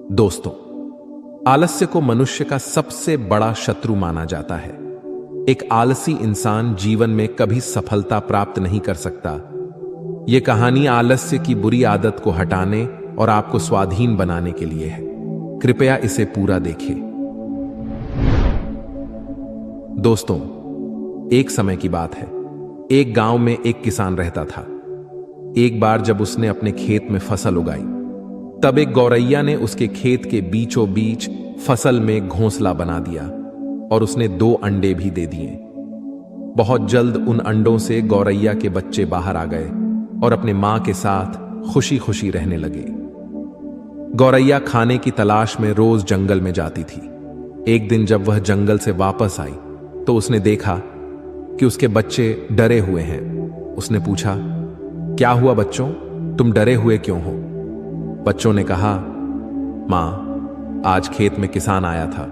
दोस्तों, आलस्य को मनुष्य का सबसे बड़ा शत्रु माना जाता है। एक आलसी इंसान जीवन में कभी सफलता प्राप्त नहीं कर सकता। यह कहानी आलस्य की बुरी आदत को हटाने और आपको स्वाधीन बनाने के लिए है। कृपया इसे पूरा देखें। दोस्तों, एक समय की बात है। एक गांव में एक किसान रहता था। एक बार जब उसने अपने खेत में फसल उगाई, तब एक गौरैया ने उसके खेत के बीचों बीच फसल में घोंसला बना दिया और उसने 2 अंडे भी दे दिए। बहुत जल्द उन अंडों से गौरैया के बच्चे बाहर आ गए और अपने मां के साथ खुशी खुशी रहने लगे। गौरैया खाने की तलाश में रोज जंगल में जाती थी। एक दिन जब वह जंगल से वापस आई तो उसने देखा कि उसके बच्चे डरे हुए हैं। उसने पूछा, क्या हुआ बच्चों, तुम डरे हुए क्यों हो? बच्चों ने कहा, मां, आज खेत में किसान आया था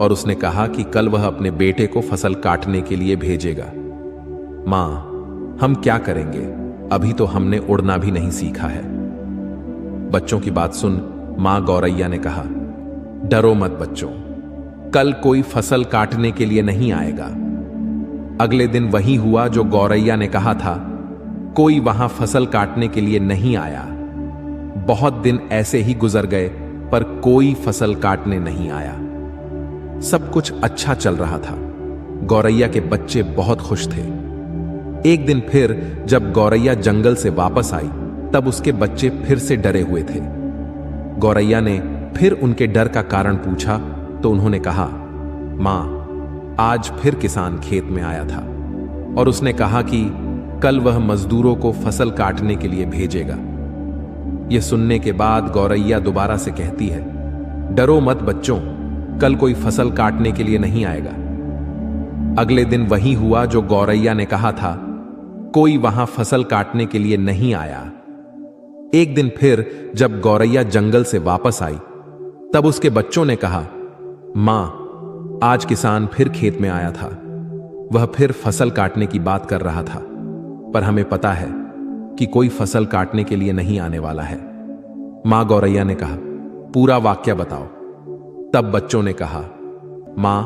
और उसने कहा कि कल वह अपने बेटे को फसल काटने के लिए भेजेगा। मां, हम क्या करेंगे? अभी तो हमने उड़ना भी नहीं सीखा है। बच्चों की बात सुन मां गौरैया ने कहा, डरो मत बच्चों, कल कोई फसल काटने के लिए नहीं आएगा। अगले दिन वही हुआ जो गौरैया ने कहा था। कोई वहां फसल काटने के लिए नहीं आया। बहुत दिन ऐसे ही गुजर गए पर कोई फसल काटने नहीं आया। सब कुछ अच्छा चल रहा था। गौरैया के बच्चे बहुत खुश थे। एक दिन फिर जब गौरैया जंगल से वापस आई तब उसके बच्चे फिर से डरे हुए थे। गौरैया ने फिर उनके डर का कारण पूछा तो उन्होंने कहा, मां, आज फिर किसान खेत में आया था और उसने कहा कि कल वह मजदूरों को फसल काटने के लिए भेजेगा। यह सुनने के बाद गौरैया दोबारा से कहती है, डरो मत बच्चों, कल कोई फसल काटने के लिए नहीं आएगा। अगले दिन वही हुआ जो गौरैया ने कहा था। कोई वहां फसल काटने के लिए नहीं आया। एक दिन फिर जब गौरैया जंगल से वापस आई तब उसके बच्चों ने कहा, मां, आज किसान फिर खेत में आया था। वह फिर फसल काटने की बात कर रहा था, पर हमें पता है कि कोई फसल काटने के लिए नहीं आने वाला है। मां गौरैया ने कहा, पूरा वाक्य बताओ। तब बच्चों ने कहा, मां,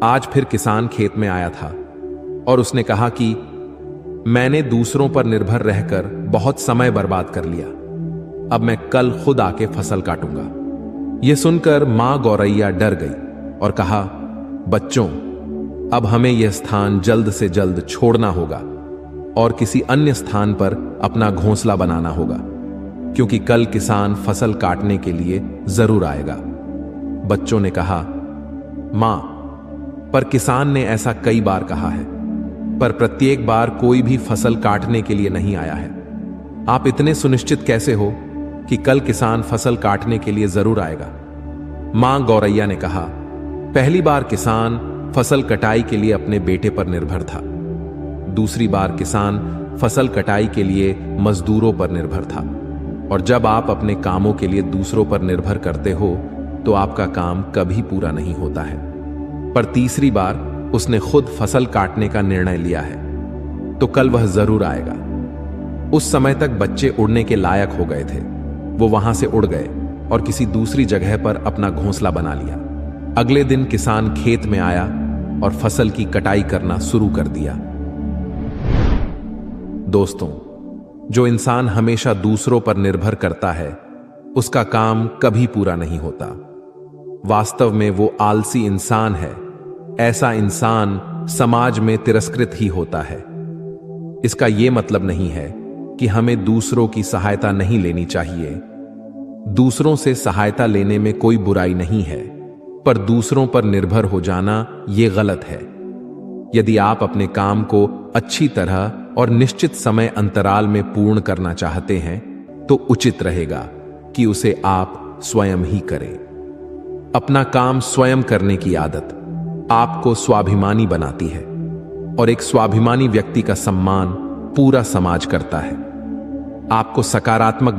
आज फिर किसान खेत में आया था और उसने कहा कि मैंने दूसरों पर निर्भर रहकर बहुत समय बर्बाद कर लिया। अब मैं कल खुद आके फसल काटूंगा। यह सुनकर मां गौरैया डर गई और कहा, बच्चों, अब हमें यह स्थान जल्द से जल्द छोड़ना होगा और किसी अन्य स्थान पर अपना घोंसला बनाना होगा, क्योंकि कल किसान फसल काटने के लिए जरूर आएगा। बच्चों ने कहा, मां, पर किसान ने ऐसा कई बार कहा है, पर प्रत्येक बार कोई भी फसल काटने के लिए नहीं आया है। आप इतने सुनिश्चित कैसे हो कि कल किसान फसल काटने के लिए जरूर आएगा? मां गौरैया ने कहा, पहली बार किसान फसल कटाई के लिए अपने बेटे पर निर्भर था। दूसरी बार किसान फसल कटाई के लिए मजदूरों पर निर्भर था। और जब आप अपने कामों के लिए दूसरों पर निर्भर करते हो तो आपका काम कभी पूरा नहीं होता है। पर तीसरी बार उसने खुद फसल काटने का निर्णय लिया है, तो कल वह जरूर आएगा। उस समय तक बच्चे उड़ने के लायक हो गए थे। वो वहां से उड़ गए और किसी दूसरी जगह पर अपना घोंसला बना लिया। अगले दिन किसान खेत में आया और फसल की कटाई करना शुरू कर दिया। दोस्तों, जो इंसान हमेशा दूसरों पर निर्भर करता है उसका काम कभी पूरा नहीं होता। वास्तव में वो आलसी इंसान है। ऐसा इंसान समाज में तिरस्कृत ही होता है। इसका यह मतलब नहीं है कि हमें दूसरों की सहायता नहीं लेनी चाहिए। दूसरों से सहायता लेने में कोई बुराई नहीं है, पर दूसरों पर निर्भर हो जाना यह गलत है। यदि आप अपने काम को अच्छी तरह और निश्चित समय अंतराल में पूर्ण करना चाहते हैं तो उचित रहेगा कि उसे आप स्वयं ही करें। अपना काम स्वयं करने की आदत आपको स्वाभिमानी बनाती है और एक स्वाभिमानी व्यक्ति का सम्मान पूरा समाज करता है। आपको सकारात्मक